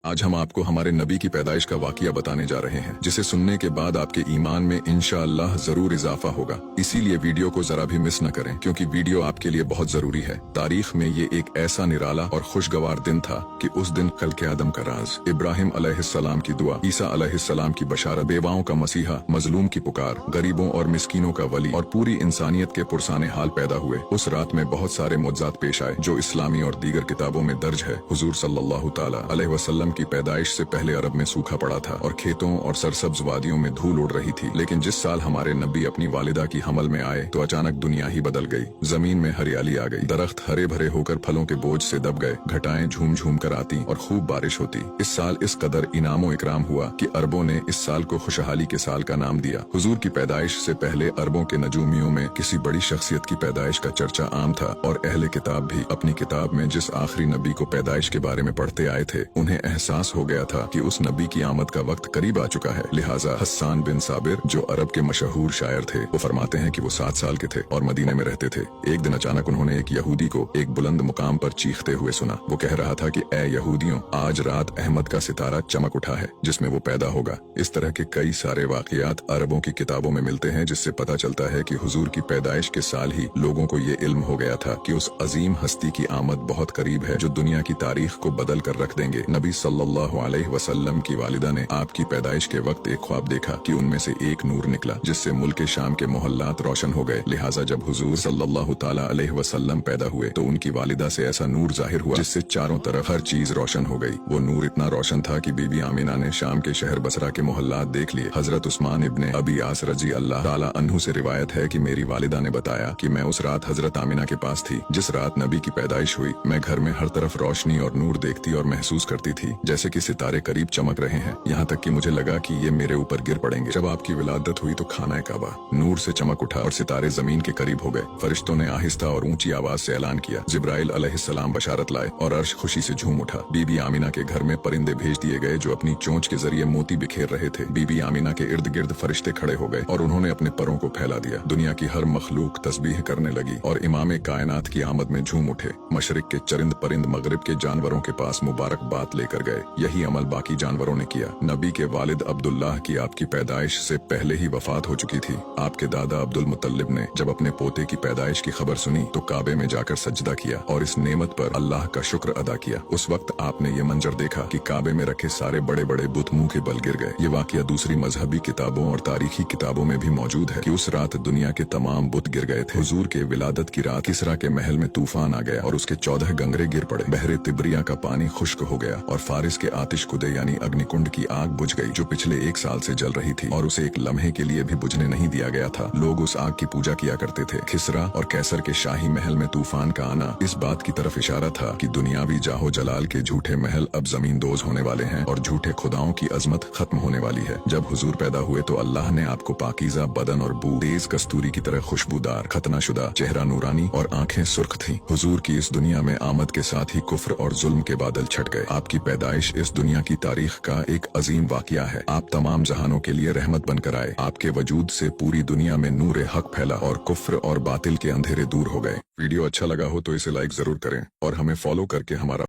आज हम आपको हमारे नबी की पैदाइश का वाकया बताने जा रहे हैं, जिसे सुनने के बाद आपके ईमान में इंशाअल्लाह जरूर इजाफा होगा। इसीलिए वीडियो को जरा भी मिस न करें, क्योंकि वीडियो आपके लिए बहुत जरूरी है। तारीख में ये एक ऐसा निराला और खुशगवार दिन था कि उस दिन खल्क़े आदम का राज, इब्राहिम अलैहिस्सलाम की दुआ, ईसा अलैहिस्सलाम की बशारत, बेवाओं का मसीहा, मजलूम की पुकार, गरीबों और मिस्कीनों का वली और पूरी इंसानियत के पुरसाने हाल पैदा हुए। उस रात में बहुत सारे मुअज्जात पेश आए जो इस्लामी और दीगर किताबों में दर्ज है। हुजूर सल्लल्लाहु तआला अलैहि वसल्लम की पैदाइश से पहले अरब में सूखा पड़ा था और खेतों और सरसब्ज वादियों में धूल उड़ रही थी। लेकिन जिस साल हमारे नबी अपनी वालिदा की हमल में आए तो अचानक दुनिया ही बदल गई। जमीन में हरियाली आ गई, दरख्त हरे भरे होकर फलों के बोझ से दब गए, घटाएं झूम झूम कर आती और खूब बारिश होती। इस साल इस कदर इनामो इकराम हुआ कि अरबों ने इस साल को खुशहाली के साल का नाम दिया। हुजूर की पैदाइश से पहले अरबों के नजूमियों में किसी बड़ी शख्सियत की पैदाइश का चर्चा आम था और अहले किताब भी अपनी किताब में जिस आखिरी नबी को पैदाइश के बारे में पढ़ते आए थे, उन्हें एहसास हो गया था कि उस नबी की आमद का वक्त करीब आ चुका है। लिहाजा हस्सान बिन साबिर, जो अरब के मशहूर शायर थे, वो फरमाते हैं कि वो 7 साल के थे और मदीने में रहते थे। एक दिन अचानक उन्होंने एक यहूदी को एक बुलंद मुकाम पर चीखते हुए सुना। वो कह रहा था कि ए यहूदियों, आज रात अहमद का सितारा चमक उठा है जिसमें वो पैदा होगा। इस तरह के कई सारे वाकयात अरबों की किताबों में मिलते हैं, जिससे पता चलता है कि हुजूर की पैदाइश के साल ही लोगों को ये इल्म हो गया था कि उस अजीम हस्ती की आमद बहुत करीब है जो दुनिया की तारीख को बदल कर रख देंगे। नबी सल्लल्लाहु अलैहि वसल्लम की वालिदा ने आपकी पैदाइश के वक्त एक ख्वाब देखा कि उनमें से एक नूर निकला जिससे मुल्क शाम के मोहल्लात रोशन हो गए। लिहाजा जब हुजूर सल्लल्लाहु ताला अलैहि वसल्लम पैदा हुए तो उनकी वालिदा से ऐसा नूर जाहिर हुआ जिससे चारों तरफ हर चीज रोशन हो गई। वो नूर इतना रोशन था कि बीबी आमिना ने शाम के शहर बसरा के मोहल्लात देख लिए। हजरत उस्मान इब्ने अबी आस रजी अल्लाह ताला अन्हु से रिवायत है कि मेरी वालिदा ने बताया कि मैं उस रात हजरत आमिना के पास थी जिस रात नबी की पैदाइश हुई। मैं घर में हर तरफ रोशनी और नूर देखती और महसूस करती थी जैसे कि सितारे करीब चमक रहे हैं, यहाँ तक कि मुझे लगा कि ये मेरे ऊपर गिर पड़ेंगे। जब आपकी विलादत हुई तो खाना काबा नूर से चमक उठा और सितारे जमीन के करीब हो गए। फरिश्तों ने आहिस्ता और ऊंची आवाज से ऐलान किया, जिब्राइल अलैहिस्सलाम बशारत लाए और अर्श खुशी से झूम उठा। बीबी आमिना के घर में परिंदे भेज दिए गए जो अपनी चोंच के जरिए मोती बिखेर रहे थे। बीबी आमिना के इर्द गिर्द फरिश्ते खड़े हो गए और उन्होंने अपने परों को फैला दिया। दुनिया की हर मखलूक तस्बीह करने लगी और इमाम कायनात की आमद में झूम उठे। मशरिक के चरिंद परिंद मगरिब के जानवरों के पास मुबारकबाद लेकर गए। यही अमल बाकी जानवरों ने किया। नबी के वालिद अब्दुल्लाह की आपकी पैदाइश से पहले ही वफात हो चुकी थी। आपके दादा अब्दुल मुत्तलिब ने जब अपने पोते की पैदाइश की खबर सुनी तो काबे में जाकर सजदा किया और इस नेमत पर अल्लाह का शुक्र अदा किया। उस वक्त आपने ये मंजर देखा कि काबे में रखे सारे बड़े बड़े बुत मुंह के बल गिर गए। ये वाकया दूसरी मजहबी किताबों और तारीखी किताबों में भी मौजूद है कि उस रात दुनिया के तमाम बुत गिर गए थे। हुजूर के विलादत की रात किसरा के महल में तूफान आ गया और उसके 14 गंगरे गिर पड़े। बहरे तिब्रिया का पानी खुश्क हो गया और फारिस के आतिश कुदे यानी अग्निकुंड की आग बुझ गई जो पिछले 1 साल से जल रही थी और उसे एक लम्हे के लिए भी बुझने नहीं दिया गया था। लोग उस आग की पूजा किया करते थे। खिसरा और कैसर के शाही महल में तूफान का आना इस बात की तरफ इशारा था कि दुनियावी जाहो जलाल के झूठे महल अब जमीन दोज होने वाले हैं और झूठे खुदाओं की अजमत खत्म होने वाली है। जब हुजूर पैदा हुए तो अल्लाह ने आपको पाकीज़ा बदन और बू, तेज कस्तूरी की तरह खुशबूदार, खतनाशुदा, चेहरा नूरानी और आंखें सुर्ख थीं। हुजूर की इस दुनिया में आमद के साथ ही कुफ्र और जुल्म के बादल छट गए। आपकी पैदाइश इस दुनिया की तारीख का एक अजीम वाकया है। आप तमाम जहानों के लिए रहमत बनकर आए। आपके वजूद से पूरी दुनिया में नूर हक फैला और कुफ्र और बातिल के अंधेरे दूर हो गए। वीडियो अच्छा लगा हो तो इसे लाइक जरूर करें और हमें फॉलो करके हमारा